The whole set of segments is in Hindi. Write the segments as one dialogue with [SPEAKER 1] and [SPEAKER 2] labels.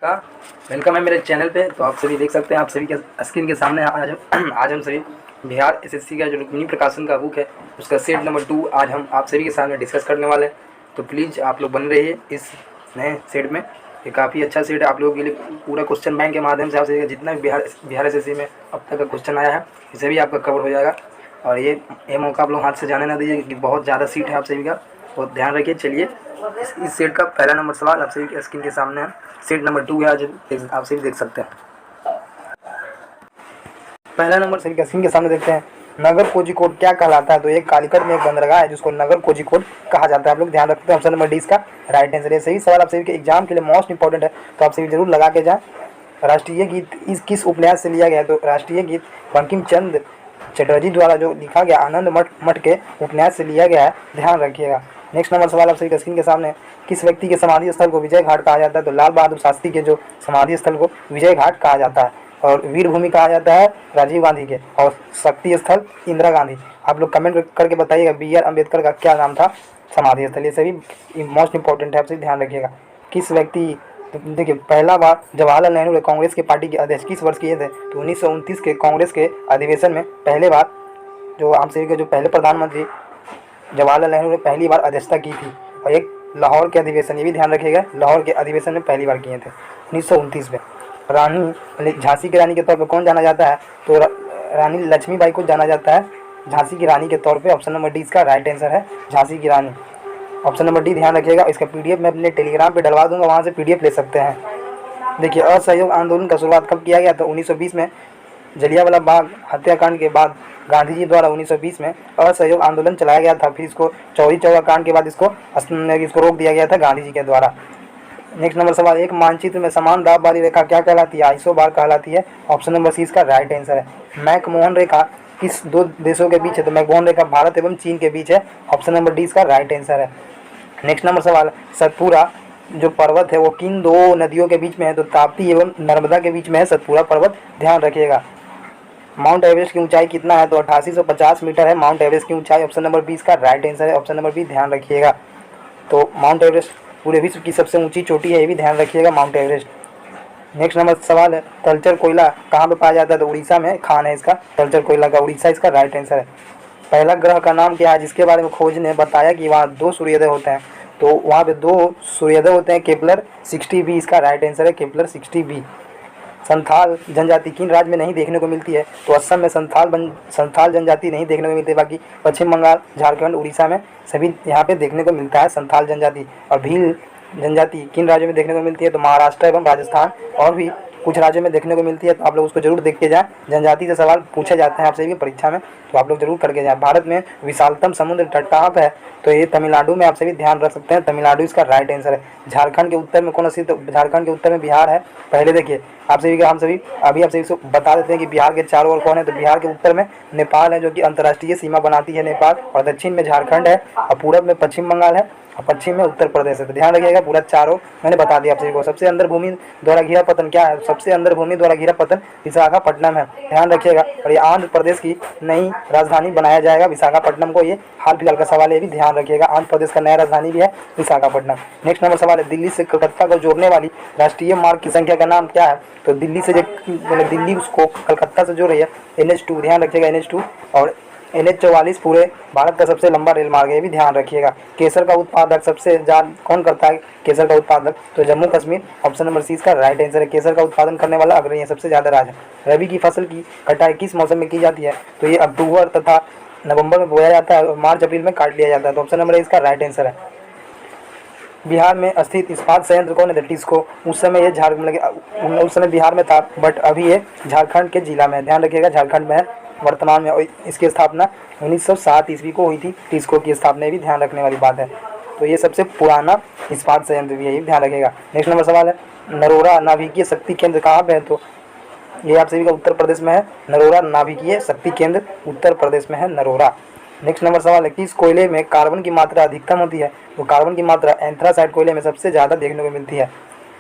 [SPEAKER 1] का वेलकम है मेरे चैनल पे। तो आप सभी देख सकते हैं, आप सभी के स्क्रीन के सामने आज हम सभी बिहार एसएससी का जो रुक्मिणी प्रकाशन का बुक है उसका सेट नंबर 2 आज हम आप सभी के सामने डिस्कस करने वाले हैं। तो प्लीज़ आप लोग बन रहिए इस नए सेट में। ये काफ़ी अच्छा सेट है आप लोगों के लिए। पूरा क्वेश्चन बैंक के माध्यम से आप सभी जितना भी बिहार एसएससी में अब तक का क्वेश्चन आया है इसे भी आपका कवर हो जाएगा। और ये मौका आप लोग हाथ से जाने ना दीजिए क्योंकि बहुत ज़्यादा सीट है आप सभी का, बहुत ध्यान रखिए। चलिए इस सेट का पहला नंबर सवाल आप सभी के स्क्रीन के सामने है। सेट नंबर 2 है, आज आप सभी देख सकते हैं। पहला नंबर सभी के स्क्रीन के सामने देखते हैं। नगर कोझिकोड क्या कहलाता है? तो एक कालीकट में एक बंदरगाह है जिसको नगर कोझिकोड कहा जाता है। आप लोग ध्यान रखते हैं, ऑप्शन नंबर डी इसका राइट आंसर है। सही सवाल आप सभी के एग्जाम के लिए मोस्ट इंपॉर्टेंट है, तो आप सभी जरूर लगा के जाएं। राष्ट्रीय गीत इस किस उपन्यास से लिया गया है? तो राष्ट्रीय गीत बंकिम चंद्र चटर्जी द्वारा जो लिखा गया आनंद मठ के उपन्यास से लिया गया है, ध्यान रखिएगा। नेक्स्ट नंबर सवाल आप सभी के स्क्रीन के सामने। किस व्यक्ति के समाधि स्थल को विजय घाट कहा जाता है? तो लाल बहादुर शास्त्री के जो समाधि स्थल को विजय घाट कहा जाता है। और वीर भूमि कहा जाता है राजीव गांधी के, और शक्ति स्थल इंदिरा गांधी। आप लोग कमेंट करके बताइएगा BR अम्बेडकर का क्या नाम था समाधि स्थल। ये सभी मोस्ट इंपॉर्टेंट है, आप सभी ध्यान रखिएगा। किस व्यक्ति देखिए पहला बार जवाहरलाल नेहरू कांग्रेस के पार्टी के अध्यक्ष किस वर्ष किए थे? तो 1929 के कांग्रेस के अधिवेशन में पहले बार जो आप सभी के जो पहले प्रधानमंत्री जवाहरलाल नेहरू ने पहली बार अध्यक्षता की थी। और एक लाहौर के अधिवेशन, ये भी ध्यान रखिएगा, लाहौर के अधिवेशन में पहली बार किए थे 1929 में। रानी झांसी की रानी के तौर पर कौन जाना जाता है? तो रानी लक्ष्मीबाई को जाना जाता है झांसी की रानी के तौर पे। ऑप्शन नंबर डी इसका राइट आंसर है, झांसी की रानी। ऑप्शन नंबर डी ध्यान रखिएगा। इसका PDF मैं अपने टेलीग्राम पे डलवा दूंगा, वहाँ से PDF ले सकते हैं। देखिए असहयोग आंदोलन का शुरुआत कब किया गया? तो 1920 में जलियांवाला बाग हत्याकांड के बाद गांधी जी द्वारा 1920 में असहयोग आंदोलन चलाया गया था। फिर इसको चौरी चौरा कांड के बाद इसको रोक दिया गया था गांधी जी के द्वारा। नेक्स्ट नंबर सवाल। एक मानचित्र में समान दाब वाली रेखा क्या कहलाती है? आइसोबार कहलाती है। ऑप्शन नंबर सी इसका राइट आंसर है। मैकमोहन रेखा किस दो देशों के बीच है? तो मैकमोहन रेखा भारत एवं चीन के बीच है। ऑप्शन नंबर डी इसका राइट आंसर है। नेक्स्ट नंबर सवाल। सतपुरा जो पर्वत है वो किन दो नदियों के बीच में है? तो ताप्ती एवं नर्मदा के बीच में है सतपुरा पर्वत, ध्यान रखिएगा। माउंट एवरेस्ट की ऊंचाई कितना है? तो 8850 मीटर है माउंट एवरेस्ट की ऊंचाई। ऑप्शन नंबर बी इसका राइट आंसर है। ऑप्शन नंबर बी ध्यान रखिएगा। तो माउंट एवरेस्ट पूरे विश्व की सबसे ऊंची चोटी है, ये भी ध्यान रखिएगा, माउंट एवरेस्ट। नेक्स्ट नंबर सवाल है। तलचर कोयला कहाँ पे पाया जाता है? तो उड़ीसा में खान है इसका, तलचर कोयला का, उड़ीसा इसका राइट आंसर है। पहला ग्रह का नाम क्या है जिसके बारे में खोज ने बताया कि वहाँ 2 सूर्योदय होते हैं? तो वहाँ पे 2 सूर्योदय होते हैं, केपलर 60b इसका राइट आंसर है, केपलर 60b। संथाल जनजाति किन राज्य में नहीं देखने को मिलती है? तो असम में संथाल जनजाति नहीं देखने को मिलती है, बाकी पश्चिम बंगाल, झारखंड, उड़ीसा में सभी यहाँ पे देखने को मिलता है संथाल जनजाति। और भील जनजाति किन राज्यों में देखने को मिलती है? तो महाराष्ट्र एवं राजस्थान और भी कुछ राज्यों में देखने को मिलती है। तो आप लोग उसको जरूर देख के जाएं। जनजाति से सवाल पूछे जाते हैं आपसे भी परीक्षा में, तो आप लोग जरूर करके जाएं। भारत में विशालतम समुद्र तट कहाँ पे है? तो ये तमिलनाडु में, आप सभी ध्यान रख सकते हैं, तमिलनाडु इसका राइट आंसर है। झारखंड के उत्तर में कौन स्थित? तो झारखंड के उत्तर में बिहार है। पहले देखिए आप सभी का, हम सभी अभी आप सभी को बता देते हैं कि बिहार के चारों ओर कौन है। तो बिहार के उत्तर में नेपाल है जो कि अंतर्राष्ट्रीय सीमा बनाती है नेपाल, और दक्षिण में झारखंड है, और पूरब में पश्चिम बंगाल है, और पश्चिम में उत्तर प्रदेश है। तो ध्यान रखिएगा, पूरा चारों मैंने बता दिया आप सभी को। सबसे अंदर भूमि द्वारा घिरा पतन क्या है? सबसे अंदर भूमि द्वारा घिरा पतन विशाखापट्टनम है, ध्यान रखिएगा। और ये आंध्र प्रदेश की नई राजधानी बनाया जाएगा विशाखापट्टनम को, ये हाल फिलहाल का सवाल है, ये भी ध्यान रखिएगा। आंध्र प्रदेश का नया राजधानी भी है विशाखापट्टनम। नेक्स्ट नंबर सवाल है। दिल्ली से कलकत्ता को जोड़ने वाली राष्ट्रीय मार्ग की संख्या का नाम क्या है? तो दिल्ली से दिल्ली उसको कलकत्ता से जोड़ रही है NH2, ध्यान रखिएगा NH2। और NH44 पूरे भारत का सबसे लंबा रेल मार्ग है, भी ध्यान रखिएगा। केसर का उत्पादक सबसे ज़्यादा कौन करता है? केसर का उत्पादक तो Jammu Kashmir. Option number C इसका राइट आंसर है। केसर का उत्पादन करने वाला अग्रणी है, सबसे ज़्यादा राज्य। रबी की फसल की कटाई किस मौसम में की जाती है? तो ये अक्टूबर तथा नवंबर में बोया जाता है और मार्च अप्रैल में काट लिया जाता है। तो ऑप्शन नंबर इसका राइट आंसर है। बिहार में स्थित इस्पात संयंत्र कौन है? टिस्को। उस समय ये उस समय बिहार में था, बट अभी ये झारखंड के जिला में है, ध्यान रखिएगा, झारखंड में है वर्तमान में। और इसकी स्थापना 1907 ईस्वी को हुई थी, टिस्को की स्थापना, भी ध्यान रखने वाली बात है। तो ये सबसे पुराना इस्पात संयंत्र भी है, ये ध्यान रखिएगा। नेक्स्ट नंबर सवाल है। नरोरा नाभिकीय शक्ति केंद्र कहाँ पे है? तो ये आप सभी का उत्तर प्रदेश में है। नरोरा नाभिकीय शक्ति केंद्र उत्तर प्रदेश में है, नरोरा। नेक्स्ट नंबर सवाल है। किस कोयले में कार्बन की मात्रा अधिकतम होती है? तो कार्बन की मात्रा एंथ्रासाइट कोयले में सबसे ज़्यादा देखने को मिलती है।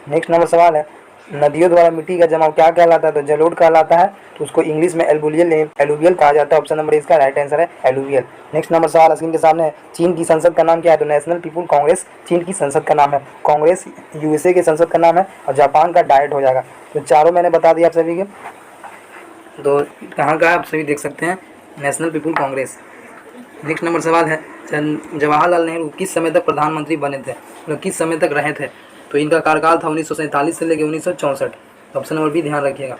[SPEAKER 1] नेक्स्ट नंबर सवाल है। नदियों द्वारा मिट्टी का जमाव क्या कहलाता है? तो जलोढ़ कहलाता है। तो उसको इंग्लिश में एलुवियल कहा जाता है। ऑप्शन नंबर इसका राइट आंसर है एलुवियल। नेक्स्ट नंबर सवाल स्क्रीन के सामने है, चीन की संसद का नाम क्या है? तो नेशनल पीपुल कांग्रेस चीन की संसद का नाम है। कांग्रेस यूएसए के संसद का नाम है और जापान का डाइट हो जाएगा। तो चारों मैंने बता दिया आप सभी के। तो कहाँ का आप सभी देख सकते हैं, national people Congress. Next number सवाल है, जवाहरलाल नेहरू किस समय तक प्रधानमंत्री बने थे? मतलब किस समय तक रहे थे? तो इनका कार्यकाल था 1947 से लेकर 1964। ऑप्शन नंबर बी ध्यान रखिएगा।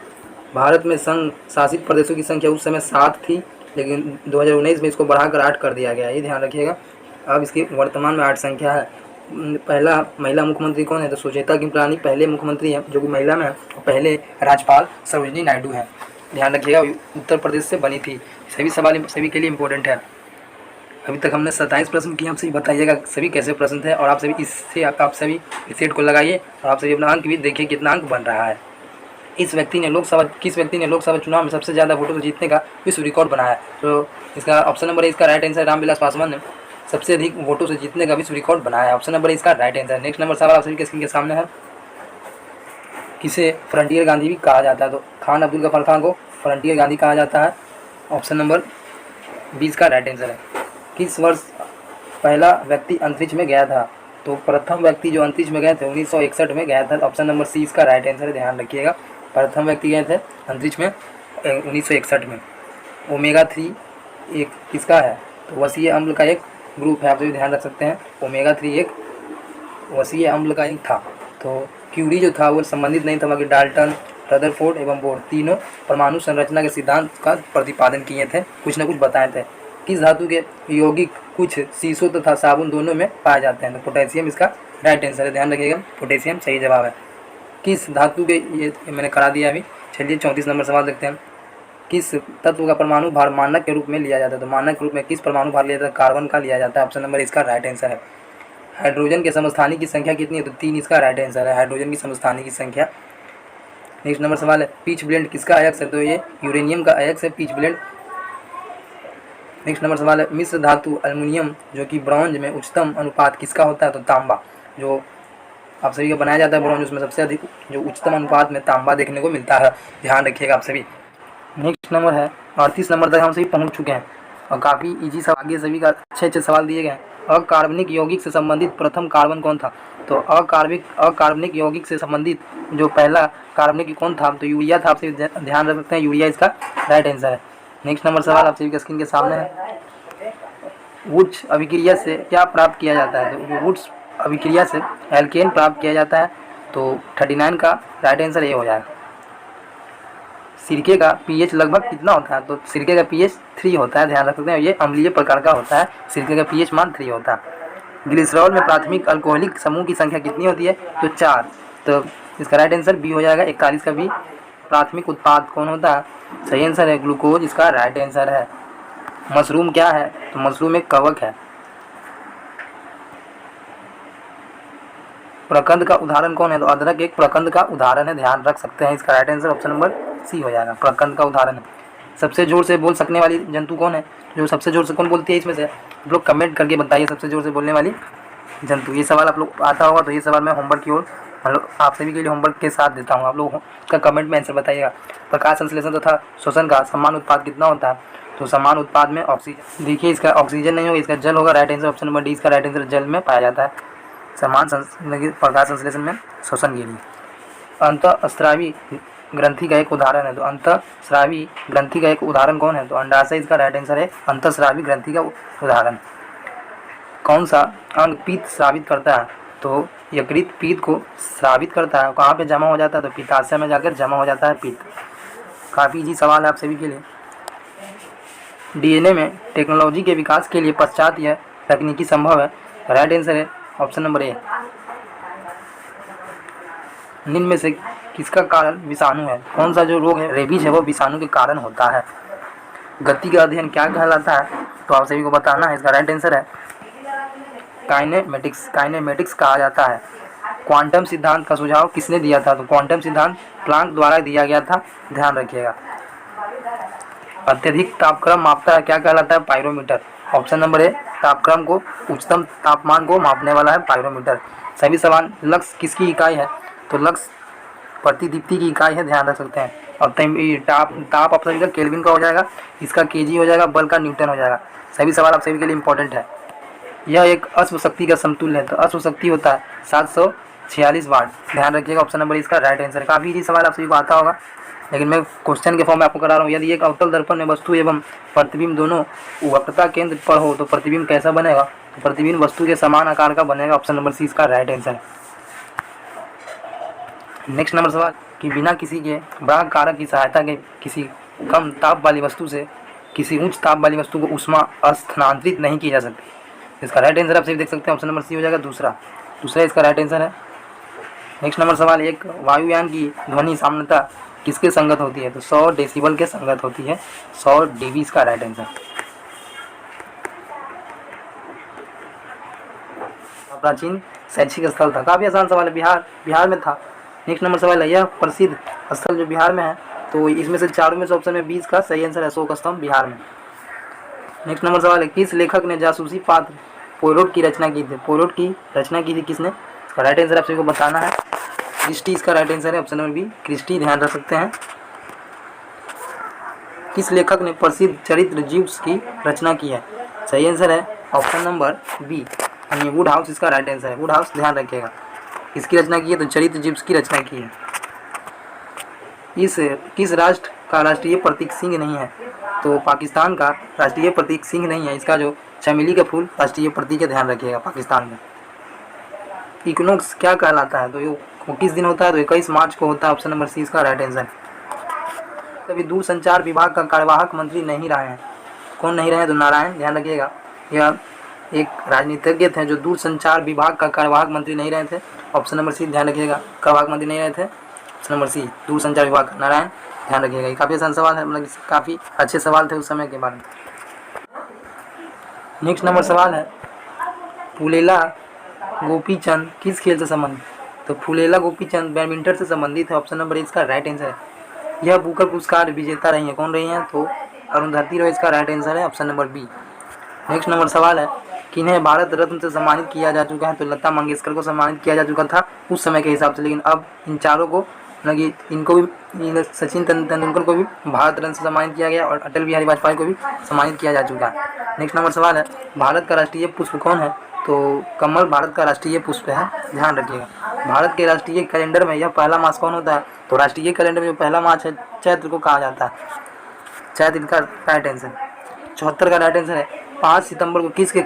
[SPEAKER 1] भारत में संघ शासित प्रदेशों की संख्या उस समय 7 थी, लेकिन 2019 में इसको बढ़ाकर 8 कर दिया गया, ये ध्यान रखिएगा। अब इसकी वर्तमान में 8 संख्या है। पहला महिला मुख्यमंत्री कौन है? तो सुचेता कृपलानी पहले मुख्यमंत्री हैं जो कि महिला में है। पहले राज्यपाल सरोजिनी नायडू हैं, ध्यान रखिएगा। उत्तर प्रदेश से बनी थी। सभी सवाल सभी के लिए इम्पोर्टेंट है। अभी तक हमने 27 प्रश्न किए, आप सभी बताइएगा सभी कैसे प्रश्न थे, और आप सभी इससे आप सभी सेट को लगाइए और आप सभी अपना अंक भी देखिए कितना अंक बन रहा है। किस व्यक्ति ने लोकसभा चुनाव में सबसे ज़्यादा वोटों से जीतने का विश्व रिकॉर्ड बनाया है? तो इसका ऑप्शन नंबर इसका राइट आंसर रामविलास पासवान ने सबसे अधिक वोटों से जीतने का विश्व रिकॉर्ड बनाया है। ऑप्शन नंबर इसका राइट आंसर। नेक्स्ट नंबर सवाल आप सभी के स्क्रीन के सामने है, किसे फ्रंटियर गांधी भी कहा जाता है? तो खान अब्दुल गफार खान को फ्रंटियर गांधी कहा जाता है। ऑप्शन नंबर 20 का राइट आंसर है। किस वर्ष पहला व्यक्ति अंतरिक्ष में गया था? तो प्रथम व्यक्ति जो अंतरिक्ष में गए थे 1961 में गया था। ऑप्शन नंबर सी इसका राइट आंसर है, ध्यान रखिएगा। प्रथम व्यक्ति गए थे अंतरिक्ष में 1961 में। ओमेगा 3 एक किसका है? तो वसीय अम्ल का एक ग्रुप है, आप सभी ध्यान रख सकते हैं। ओमेगा 3 एक वसीय अम्ल का एक था। तो क्यूरी जो था वो संबंधित नहीं था, बाकी डाल्टन, रदरफोर्ड एवं बोर तीनों परमाणु संरचना के सिद्धांत का प्रतिपादन किए थे, कुछ न कुछ बताए थे। किस धातु के यौगिक कुछ शीशों तथा साबुन दोनों में पाए जाते हैं? तो पोटेशियम इसका राइट आंसर है, ध्यान रखिएगा। पोटेशियम सही जवाब है। किस धातु के, ये मैंने करा दिया अभी। चलिए 34 नंबर सवाल देखते हैं। किस तत्व का परमाणु भार मानक के रूप में लिया जाता है? तो मानक रूप में किस परमाणु भार लिया जाता है? कार्बन का लिया जाता है। ऑप्शन नंबर इसका राइट आंसर है। हाइड्रोजन के समस्थानिक की संख्या कितनी है? तो 3 इसका राइट आंसर है, हाइड्रोजन की समस्थानिक की संख्या। नेक्स्ट नंबर सवाल है, पीच ब्लेंड किसका अयस्क है? तो ये यूरेनियम का अयस्क है पीच ब्लेंड। नेक्स्ट नंबर सवाल है, मिश्र धातु एल्युमिनियम जो कि ब्रॉन्ज में उच्चतम अनुपात किसका होता है? तो तांबा। जो आप सभी का बनाया जाता है ब्रॉन्ज, उसमें सबसे अधिक जो उच्चतम अनुपात में तांबा देखने को मिलता है, ध्यान रखिएगा आप सभी। नेक्स्ट नंबर है 38 नंबर तक हम सभी पहुंच चुके हैं और काफ़ी इजी सब आगे सभी का अच्छे सवाल दिए गए हैं। अकार्बनिक यौगिक से संबंधित प्रथम कार्बन कौन था? तो अकार्बनिक यौगिक से संबंधित जो पहला कार्बनिक कौन था? तो यूरिया था, आप सभी ध्यान रख सकते हैं, यूरिया इसका राइट आंसर है। नेक्स्ट नंबर सवाल आप सभी के स्क्रीन के सामने है, वुड्स अभिक्रिया से क्या प्राप्त किया जाता है? तो वुड्स अभिक्रिया से एल्केन प्राप्त किया जाता है। तो 39 का राइट आंसर ये हो जाएगा। सिरके का पीएच लगभग कितना होता है? तो सिरके का पीएच 3 होता है, ध्यान रख सकते हैं। ये अम्लीय प्रकार का होता है, सिरके का पीएच मान 3 होता है। ग्लिसरॉल में प्राथमिक अल्कोहलिक समूह की संख्या कितनी होती है? तो 4। तो इसका राइट आंसर बी हो जाएगा, 41 का बी। प्राथमिक उत्पाद कौन होता है? सही आंसर है ग्लूकोज, इसका राइट आंसर है। मशरूम क्या है? तो मशरूम एक कवक है। प्रकंद का उदाहरण कौन है? तो अदरक एक प्रकंद का उदाहरण है, ध्यान रख सकते हैं। इसका right answer option number C हो जाएगा, प्रकंद का उदाहरण है। सबसे जोर से बोल सकने वाली जंतु कौन है? जो सबसे जोर से कौन बोलती है इसमें से? आप लोग कमेंट करके बताइए, सबसे जोर से बोलने वाली जंतु। ये सवाल आप लोग आता होगा, तो ये सवाल मैं होमवर्क की ओर मतलब आप सभी के लिए होमवर्क के साथ देता हूँ। आप लोग का कमेंट में आंसर बताइएगा। प्रकाश संश्लेषण तथा शोषण का समान उत्पाद कितना होता है? तो समान उत्पाद में ऑक्सीजन, देखिए इसका ऑक्सीजन नहीं होगा, इसका जल होगा। Right answer option number D, इसका राइट आंसर जल में पाया जाता है समान प्रकाश संश्लेषण में शोषण के लिए। अंतःस्रावी ग्रंथि का एक उदाहरण है, तो अंतःस्रावी ग्रंथि का एक उदाहरण कौन है? तो अंडाशय इसका राइट आंसर है, अंतःस्रावी ग्रंथि का उदाहरण। कौन सा अंग पित्त स्रावित करता है? तो यकृत पित्त को स्रावित करता है। कहाँ पे जमा हो जाता है? तो पित्ताशय में जाकर जमा हो जाता है पित्त। काफ़ी इजी सवाल है आप सभी के लिए। डीएनए में टेक्नोलॉजी के विकास के लिए पश्चात यह तकनीकी संभव है। राइट आंसर है ऑप्शन नंबर ए। निम्न में से किसका कारण विषाणु है? कौन सा जो रोग है रेबीज है वो विषाणु के कारण होता है। गति का अध्ययन क्या कहलाता है? तो आप सभी को बताना है, इसका राइट आंसर है काइनेमेटिक्स, काइनेमेटिक्स कहा जाता है। क्वांटम सिद्धांत का सुझाव किसने दिया था? तो क्वांटम सिद्धांत प्लांक द्वारा दिया गया था, ध्यान रखिएगा। अत्यधिक तापक्रम मापता है, क्या कहलाता है? पायरोमीटर। ऑप्शन नंबर ए, तापक्रम को उच्चतम तापमान को मापने वाला है पायरोमीटर। सभी सवाल लक्स किसकी इकाई है? तो लक्स प्रतिदीप्ति की इकाई है, ध्यान रख सकते हैं। और ताप आप सभी का केल्विन का हो जाएगा, इसका केजी हो जाएगा, बल का न्यूटन हो जाएगा। सभी सवाल आप सभी के लिए इंपॉर्टेंट है। यह एक अश्व शक्ति का समतुल्य है, तो अश्व शक्ति होता है 746 वाट। ध्यान रखिएगा, ऑप्शन नंबर इसका राइट आंसर है। काफ़ी इजी सवाल आप सभी को आता होगा, लेकिन मैं क्वेश्चन के फॉर्म में आपको करा रहा हूँ। यदि एक अवतल दर्पण में वस्तु एवं प्रतिबिंब दोनों वक्रता केंद्र पर हो तो प्रतिबिंब कैसा बनेगा? तो प्रतिबिंब वस्तु के समान आकार का बनेगा। ऑप्शन नंबर सी इसका राइट आंसर है। नेक्स्ट नंबर सवाल कि बिना किसी के ब्राग कारक की सहायता के किसी कम ताप वाली वस्तु से किसी उच्च ताप वाली वस्तु को ऊष्मा स्थानांतरित नहीं की जा सकती। इसका राइट आंसर आप सभी देख सकते हैं, ऑप्शन नंबर सी हो जाएगा दूसरा इसका राइट आंसर है। नेक्स्ट नंबर सवाल, एक वायुयान की ध्वनि सामान्यता किसके संगत होती है? तो 100 डेसिबल के संगत होती है, 100 dB इसका राइट आंसर। प्राचीन शैक्षिक स्थल था, काफ़ी आसान सवाल है, बिहार में था। नेक्स्ट नंबर सवाल है, यह प्रसिद्ध स्थल जो बिहार में है, तो इसमें से चारों में से ऑप्शन में 20 का सही आंसर है, अशोक स्तंभ बिहार में। नेक्स्ट नंबर सवाल है, किस लेखक ने जासूसी पात्र पोयरोट की रचना की थी? पोयरोट की रचना की थी किसने? इसका राइट आंसर आप सभी को बताना है, क्रिस्टी इसका राइट आंसर है, ऑप्शन नंबर बी क्रिस्टी, ध्यान रख सकते हैं। किस लेखक ने प्रसिद्ध चरित्र जीव्स की रचना की है? सही आंसर है ऑप्शन नंबर बी यानी वुड हाउस इसका राइट आंसर है, वुड हाउस, ध्यान रखिएगा। किसकी रचना की है? तो चरित्र जीव्स की रचना की है। किस राष्ट्र का राष्ट्रीय प्रतीक सिंह नहीं है? तो पाकिस्तान का राष्ट्रीय प्रतीक सिंह नहीं है, इसका जो चमेली का फूल राष्ट्रीय प्रतीक है, ध्यान रखिएगा, पाकिस्तान का। इक्विनॉक्स क्या कहलाता है? तो वो किस दिन होता है? तो 21 मार्च को होता है, ऑप्शन नंबर सी इसका राइट आंसर। कभी दूरसंचार विभाग का कार्यवाहक मंत्री नहीं रहे हैं, कौन नहीं रहे? तो नारायण, ध्यान रखिएगा। यह एक राजनीतिज्ञ थे जो दूरसंचार विभाग का कार्यवाहक मंत्री नहीं रहे थे, ऑप्शन नंबर सी, ध्यान रखिएगा, कार्यवाहक मंत्री नहीं रहे थे, ऑप्शन नंबर सी दूरसंचार विभाग का नारायण, ध्यान रखिएगा। ये काफ़ी आसान सवाल है, मतलब काफ़ी अच्छे सवाल थे उस समय के बारे में। नेक्स्ट नंबर सवाल है, फुलेला गोपीचंद किस खेल से संबंधित? तो फुलेला गोपीचंद बैडमिंटन से संबंधित है, ऑप्शन नंबर इसका राइट आंसर है। यह बुकर पुरस्कार विजेता रही है, कौन रही हैं? तो अरुंधति रॉय इसका राइट आंसर है, option number B. Next number सवाल है, किन्हें भारत रत्न से सम्मानित किया जा चुका है? तो लता मंगेशकर को सम्मानित किया जा चुका था उस समय के हिसाब से, लेकिन अब इन चारों को, लगी इनको भी, सचिन तेंदुलकर को भी भारत रत्न से सम्मानित किया गया और अटल बिहारी वाजपेयी को भी सम्मानित किया जा चुका है। नेक्स्ट नंबर सवाल है, भारत का राष्ट्रीय पुष्प कौन है? तो कमल भारत का राष्ट्रीय पुष्प है, ध्यान रखिएगा। भारत के राष्ट्रीय कैलेंडर में यह पहला मास कौन होता है? तो राष्ट्रीय कैलेंडर में जो पहला मास है चैत्र को कहा जाता है, चैत्र का राइट आंसर। 74 का राइट आंसर है। 5 सितंबर को किसके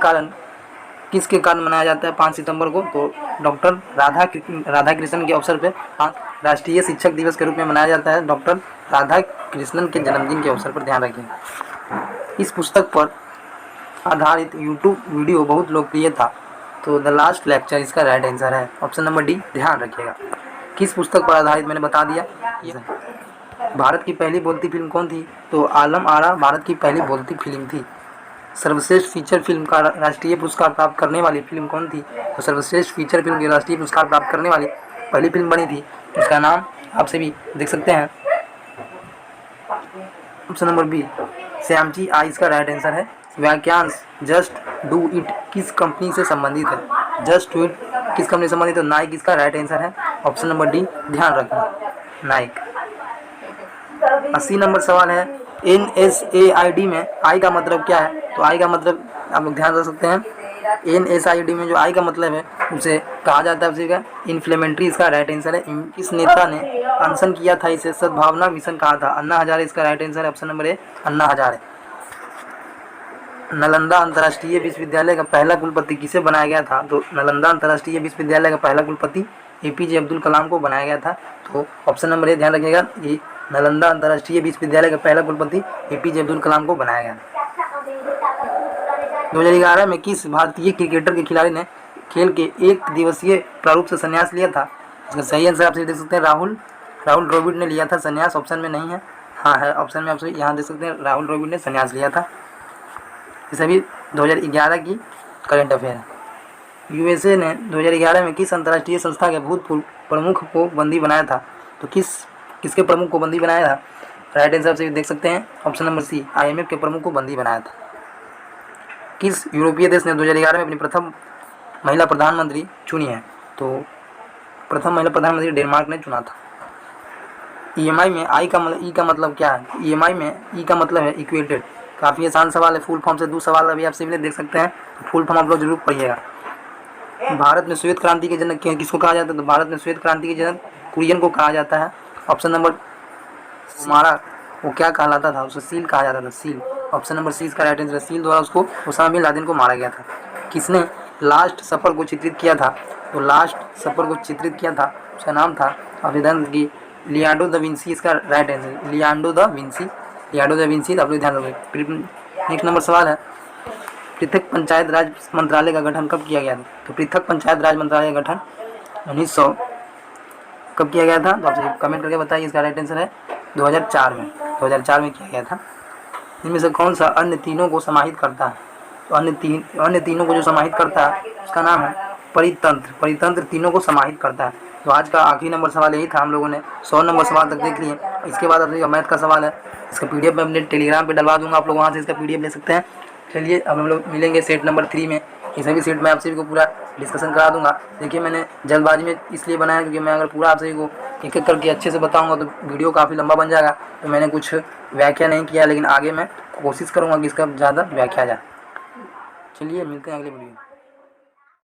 [SPEAKER 1] कारण मनाया जाता है 5 सितंबर को? तो डॉक्टर राधा कृष्णन के अवसर पर राष्ट्रीय शिक्षक दिवस के रूप में मनाया जाता है, डॉक्टर राधा कृष्णन के जन्मदिन के अवसर पर, ध्यान रखिएगा। इस पुस्तक पर आधारित यूट्यूब वीडियो बहुत लोकप्रिय था, तो द लास्ट लेक्चर इसका राइट आंसर है, ऑप्शन नंबर डी, ध्यान रखिएगा। किस पुस्तक पर आधारित मैंने बता दिया। भारत की पहली बोलती फिल्म कौन थी? तो आलम आरा भारत की पहली बोलती फिल्म थी। सर्वश्रेष्ठ फीचर फिल्म का राष्ट्रीय पुरस्कार प्राप्त करने वाली फिल्म कौन थी? तो सर्वश्रेष्ठ फीचर फिल्म के राष्ट्रीय पुरस्कार प्राप्त करने वाली पहली फिल्म बनी थी, उसका नाम आप सभी देख सकते हैं, ऑप्शन नंबर बी श्यामची आई इसका राइट आंसर है। वाक्यांश जस्ट डू इट किस कंपनी से संबंधित है? जस्ट डू इट किस कंपनी से संबंधित है? नाइक इसका राइट आंसर है, ऑप्शन नंबर डी, ध्यान रखना, नाइक। 80 नंबर सवाल है, NSAID में आई का मतलब क्या है? तो आई का मतलब आप लोग ध्यान रख सकते हैं, NSAID में जो आई का मतलब है उसे कहा जाता है उसी का इन्फ्लेमेटरी, इसका राइट आंसर है। किस नेता ने अनशन किया था, इसे सद्भावना मिशन कहा था? अन्ना हजारे इसका राइट आंसर है, option number A, Anna Hazare. Nalanda अंतर्राष्ट्रीय विश्वविद्यालय का पहला कुलपति किसे बनाया गया था? तो नालंदा अंतर्राष्ट्रीय विश्वविद्यालय का पहला कुलपति APJ अब्दुल कलाम को बनाया गया था, तो ऑप्शन नंबर ए, ध्यान रखिएगा, ये नालंदा अंतर्राष्ट्रीय विश्वविद्यालय का पहला कुलपति APJ अब्दुल कलाम को बनाया गया। 2011 में किस भारतीय क्रिकेटर के खिलाड़ी ने खेल के 1 दिवसीय प्रारूप से संन्यास लिया था? इसका सही आंसर आप देख सकते हैं, राहुल द्रविड़ ने लिया था संन्यास, ऑप्शन में नहीं है, हाँ है ऑप्शन में, आप यहाँ देख सकते हैं, राहुल द्रविड़ ने संन्यास लिया था। ये सभी 2011 की करंट अफेयर है। USA ने 2011 में किस अंतर्राष्ट्रीय संस्था के भूतपूर्व प्रमुख को बंदी बनाया था? तो किसके प्रमुख को बंदी बनाया था? राइट आंसर से देख सकते हैं, ऑप्शन नंबर सी, IMF के प्रमुख को बंदी बनाया था। किस यूरोपीय देश ने 2011 में अपनी प्रथम महिला प्रधानमंत्री चुनी है? तो प्रथम महिला प्रधानमंत्री डेनमार्क ने चुना था। EMI में ई का मतलब क्या है? EMI में ई का मतलब है इक्वेटेड। काफ़ी आसान सवाल है, फुल फॉर्म से 2 सवाल अभी आप सिविल देख सकते हैं, फुल फॉर्म आप लोग जरूर पढ़िएगा। भारत में श्वेत क्रांति के जनक किसको कहा जाता है? तो भारत में श्वेत क्रांति के जनक कुरियन को कहा जाता है। ऑप्शन नंबर हमारा वो क्या कहलाता था? उसे सील कहा जाता था, सील। ऑप्शन नंबर सी इसका राइट आंसर। सील द्वारा उसको ओसामा बिन लादेन को मारा गया था। किसने लास्ट सफ़र को चित्रित किया था? तो लास्ट सफ़र को चित्रित किया था, उसका नाम था अभिधान की लियोनार्डो दा विंसी इसका right answer. Leonardo da Vinci आप लोग ध्यान रखें। नेक्स्ट नंबर सवाल है, पृथक पंचायत राज मंत्रालय का गठन कब किया गया था? तो पृथक पंचायत राज मंत्रालय का गठन 1900 कब किया गया था? तो आप कमेंट करके बताइए, इसका राइट आंसर है 2004 में। 2004 में किया गया था। इनमें से कौन सा अन्य तीनों को समाहित करता है? तो अन्य तीनों को जो समाहित करता है उसका नाम है परितंत्र। परितंत्र तीनों को समाहित करता है। तो आज का आखिरी नंबर सवाल यही था, हम लोगों ने 100 नंबर सवाल तक देख लिए। इसके बाद अपने मैथ का सवाल है, इसका PDF मैं अपने टेलीग्राम पे डलवा दूंगा, आप लोग वहाँ से इसका PDF ले सकते हैं। चलिए अब हम लोग मिलेंगे सेट नंबर 3 में। ये सभी सेट मैं आप सभी को पूरा डिस्कशन करा दूंगा। देखिए मैंने जल्दबाजी में इसलिए बनाया क्योंकि मैं अगर पूरा आप सभी को एक एक करके अच्छे से बताऊंगा तो वीडियो काफ़ी लंबा बन जाएगा, तो मैंने कुछ व्याख्या नहीं किया, लेकिन आगे मैं कोशिश करूँगा कि इसका ज़्यादा व्याख्या जाए। चलिए मिलते हैं अगले वीडियो में।